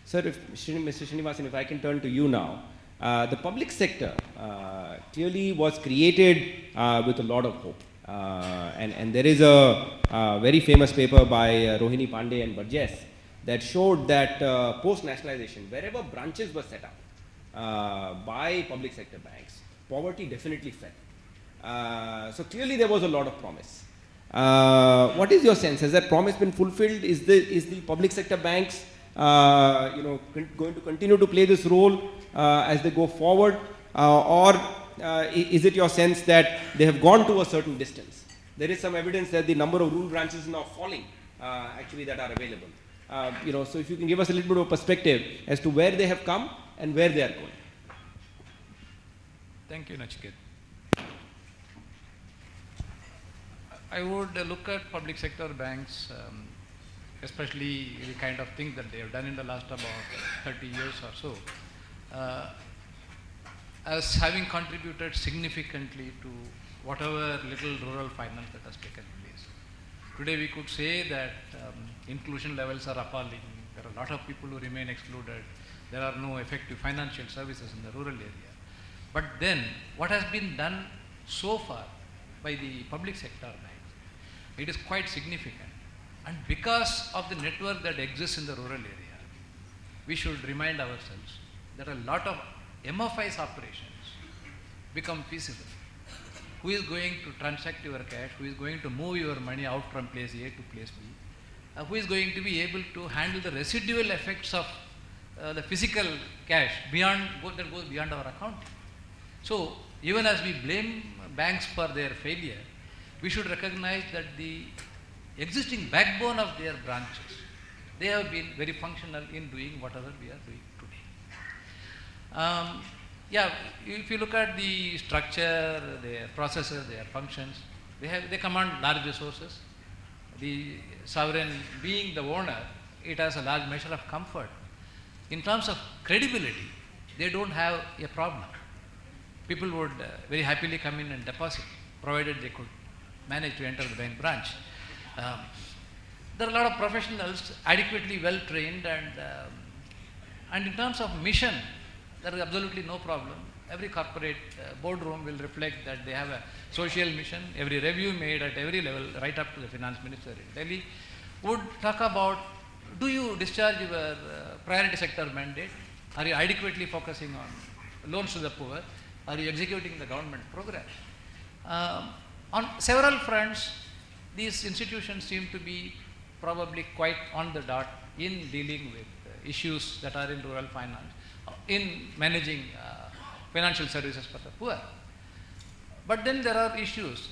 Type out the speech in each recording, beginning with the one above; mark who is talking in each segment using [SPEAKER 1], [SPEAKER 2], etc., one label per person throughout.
[SPEAKER 1] Sir, Mr. Srinivasan, if I can turn to you now. The public sector clearly was created with a lot of hope. And there is a very famous paper by Rohini Pandey and Burgess that showed that post-nationalization, wherever branches were set up by public sector banks, poverty definitely fell. So clearly there was a lot of promise. What is your sense? Has that promise been fulfilled? Is the public sector banks going to continue to play this role as they go forward, or is it your sense that they have gone to a certain distance? There is some evidence that the number of rural branches is now falling, actually, that are available. So if you can give us a little bit of perspective as to where they have come and where they are going.
[SPEAKER 2] Thank you, Nachiket. I would look at public sector banks, especially the kind of things that they have done in the last about 30 years or so, as having contributed significantly to whatever little rural finance that has taken place. Today we could say that inclusion levels are appalling. There are a lot of people who remain excluded. There are no effective financial services in the rural area. But then, what has been done so far by the public sector banks, it is quite significant. And because of the network that exists in the rural area, we should remind ourselves that a lot of MFI's operations become feasible. Who is going to transact your cash? Who is going to move your money out from place A to place B? Who is going to be able to handle the residual effects of the physical cash that goes beyond our account? So, even as we blame banks for their failure, we should recognize that the existing backbone of their branches, they have been very functional in doing whatever we are doing today. If you look at the structure, their processes, their functions, they command large resources. The sovereign being the owner, it has a large measure of comfort. In terms of credibility, they don't have a problem. People would very happily come in and deposit, provided they could manage to enter the bank branch. There are a lot of professionals adequately well trained, and in terms of mission, there is absolutely no problem. Every corporate boardroom will reflect that they have a social mission. Every review made at every level, right up to the finance minister in Delhi, would talk about, do you discharge your priority sector mandate? Are you adequately focusing on loans to the poor? Are you executing the government program? On several fronts, these institutions seem to be probably quite on the dot in dealing with issues that are in rural finance, in managing financial services for the poor. But then there are issues.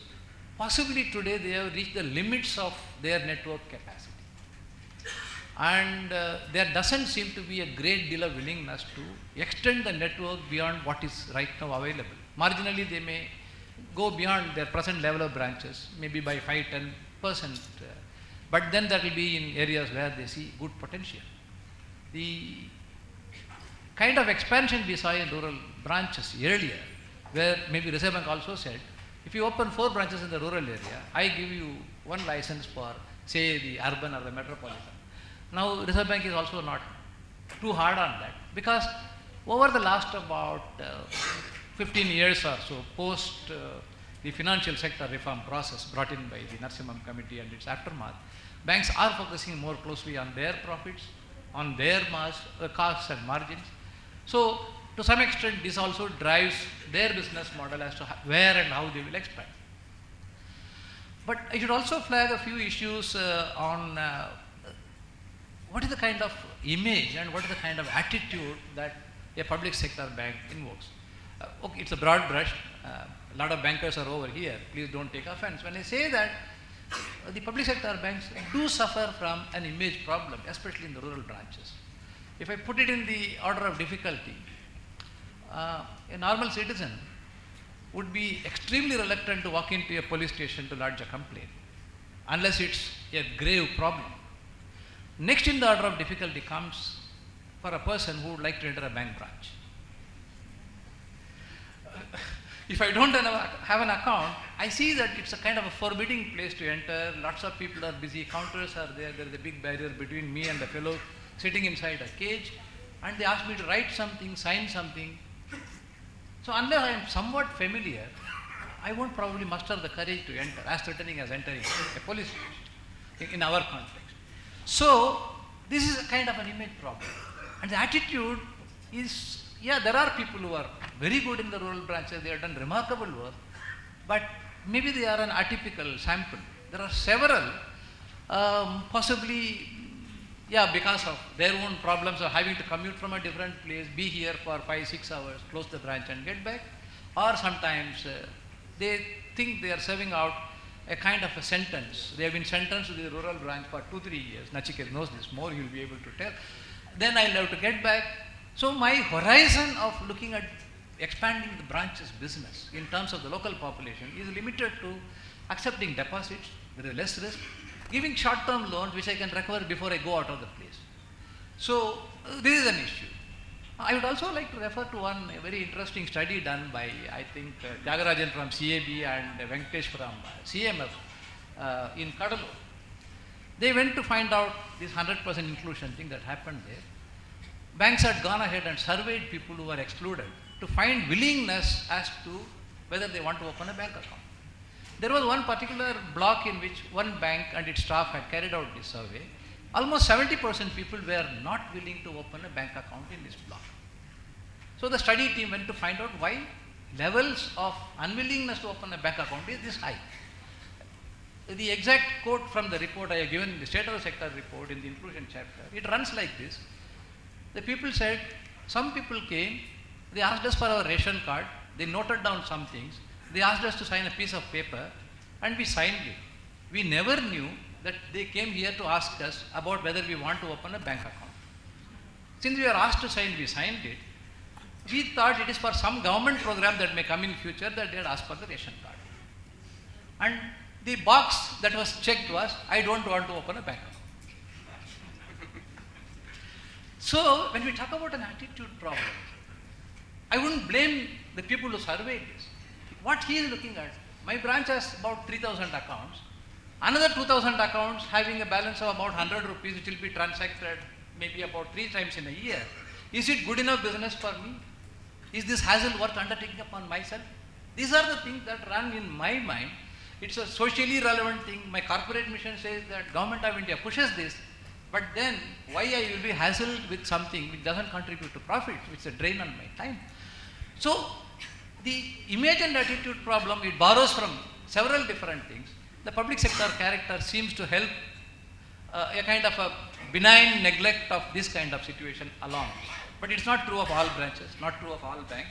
[SPEAKER 2] Possibly today they have reached the limits of their network capacity. And there doesn't seem to be a great deal of willingness to extend the network beyond what is right now available. Marginally they may go beyond their present level of branches, maybe by 5-10%, but then that will be in areas where they see good potential. The kind of expansion we saw in rural branches earlier, where maybe Reserve Bank also said, if you open 4 branches in the rural area, I give you 1 license for, say, the urban or the metropolitan. Now, Reserve Bank is also not too hard on that, because over the last about 15 years or so, post the financial sector reform process brought in by the Narasimham Committee and its aftermath, banks are focusing more closely on their profits, on their costs and margins. So, to some extent, this also drives their business model as to where and how they will expand. But I should also flag a few issues on what is the kind of image and what is the kind of attitude that a public sector bank invokes. Okay, it's a broad brush. A lot of bankers are over here. Please don't take offense. When I say that, the public sector banks do suffer from an image problem, especially in the rural branches. If I put it in the order of difficulty, a normal citizen would be extremely reluctant to walk into a police station to lodge a complaint, unless it's a grave problem. Next in the order of difficulty comes for a person who would like to enter a bank branch. If I don't have an account, I see that it's a kind of a forbidding place to enter. Lots of people are busy, counters are there, there is a big barrier between me and the fellow sitting inside a cage, and they asked me to write something, sign something. So unless I am somewhat familiar, I won't probably muster the courage to enter, as threatening as entering a police station in our context. So this is a kind of an image problem. And the attitude is, yeah, there are people who are very good in the rural branches, they have done remarkable work, but maybe they are an atypical sample. There are several, possibly, yeah, because of their own problems of having to commute from a different place, be here for 5-6 hours, close the branch and get back, or sometimes they think they are serving out a kind of a sentence. They have been sentenced to the rural branch for 2-3 years. Nachiket knows this more, he will be able to tell. Then I'll have to get back. So my horizon of looking at expanding the branch's business in terms of the local population is limited to accepting deposits, there is less risk, giving short-term loans which I can recover before I go out of the place. So this is an issue. I would also like to refer to one very interesting study done by, I think, Jagarajan from CAB and Venkatesh from CMF in Kadalur. They went to find out this 100% inclusion thing that happened there. Banks had gone ahead and surveyed people who were excluded to find willingness as to whether they want to open a bank account. There was one particular block in which one bank and its staff had carried out this survey. Almost 70% people were not willing to open a bank account in this block. So the study team went to find out why levels of unwillingness to open a bank account is this high. The exact quote from the report I have given in the state of the sector report in the inclusion chapter, it runs like this. The people said, some people came, they asked us for our ration card, they noted down some things, they asked us to sign a piece of paper, and we signed it. We never knew that they came here to ask us about whether we want to open a bank account. Since we were asked to sign, we signed it. We thought it is for some government program that may come in future that they had asked for the ration card. And the box that was checked was, I don't want to open a bank account. So when we talk about an attitude problem, I wouldn't blame the people who surveyed this. What he is looking at, my branch has about 3,000 accounts, another 2,000 accounts having a balance of about 100 rupees which will be transacted maybe about 3 times in a year. Is it good enough business for me? Is this hassle worth undertaking upon myself? These are the things that run in my mind. It's a socially relevant thing. My corporate mission says that Government of India pushes this, but then why I will be hassled with something which doesn't contribute to profits, which is a drain on my time. So the image and attitude problem, it borrows from several different things. The public sector character seems to help a kind of a benign neglect of this kind of situation along. But it's not true of all branches, not true of all banks.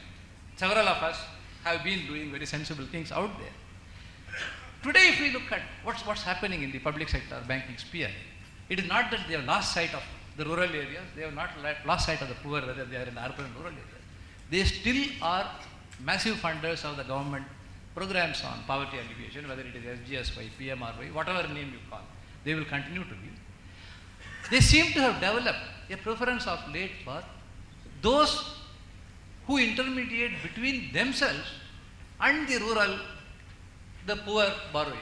[SPEAKER 2] Several of us have been doing very sensible things out there. Today, if we look at what's happening in the public sector banking sphere, it is not that they have lost sight of the rural areas, they have not lost sight of the poor, whether they are in urban and rural areas. They still are massive funders of the government programs on poverty alleviation, whether it is SGSY, PMRY, whatever name you call, they will continue to be. They seem to have developed a preference of late for those who intermediate between themselves and the rural, the poor borrowers.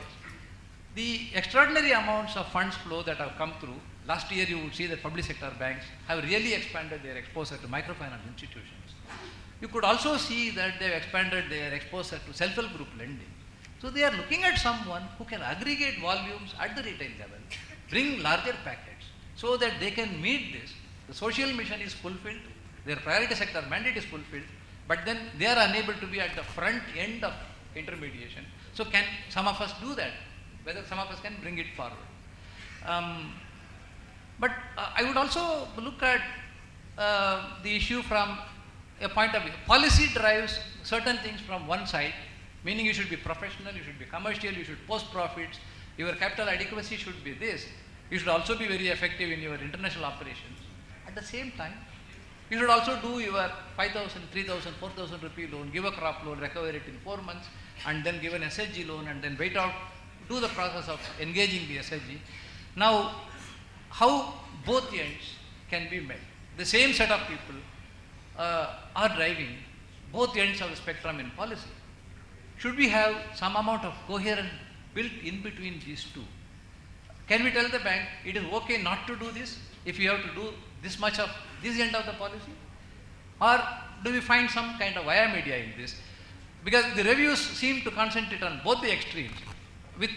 [SPEAKER 2] The extraordinary amounts of funds flow that have come through, last year you would see that public sector banks have really expanded their exposure to microfinance institutions. You could also see that they have expanded their exposure to self-help group lending. So they are looking at someone who can aggregate volumes at the retail level, bring larger packets, so that they can meet this. The social mission is fulfilled, their priority sector mandate is fulfilled, but then they are unable to be at the front end of intermediation. So can some of us do that? Whether some of us can bring it forward. But I would also look at the issue from a point of view. Policy drives certain things from one side, meaning you should be professional, you should be commercial, you should post profits, your capital adequacy should be this. You should also be very effective in your international operations. At the same time, you should also do your 5,000, 3,000, 4,000 rupee loan, give a crop loan, recover it in 4 months, and then give an SHG loan, and then wait out, do the process of engaging the SHG. Now, how both ends can be met? The same set of people are driving both ends of the spectrum in policy. Should we have some amount of coherence built in between these two? Can we tell the bank, it is okay not to do this? If you have to do this much of this end of the policy? Or do we find some kind of via media in this? Because the reviews seem to concentrate on both the extremes, with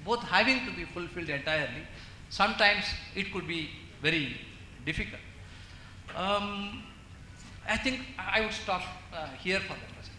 [SPEAKER 2] both having to be fulfilled entirely. Sometimes it could be very difficult. I think I would stop here for the present.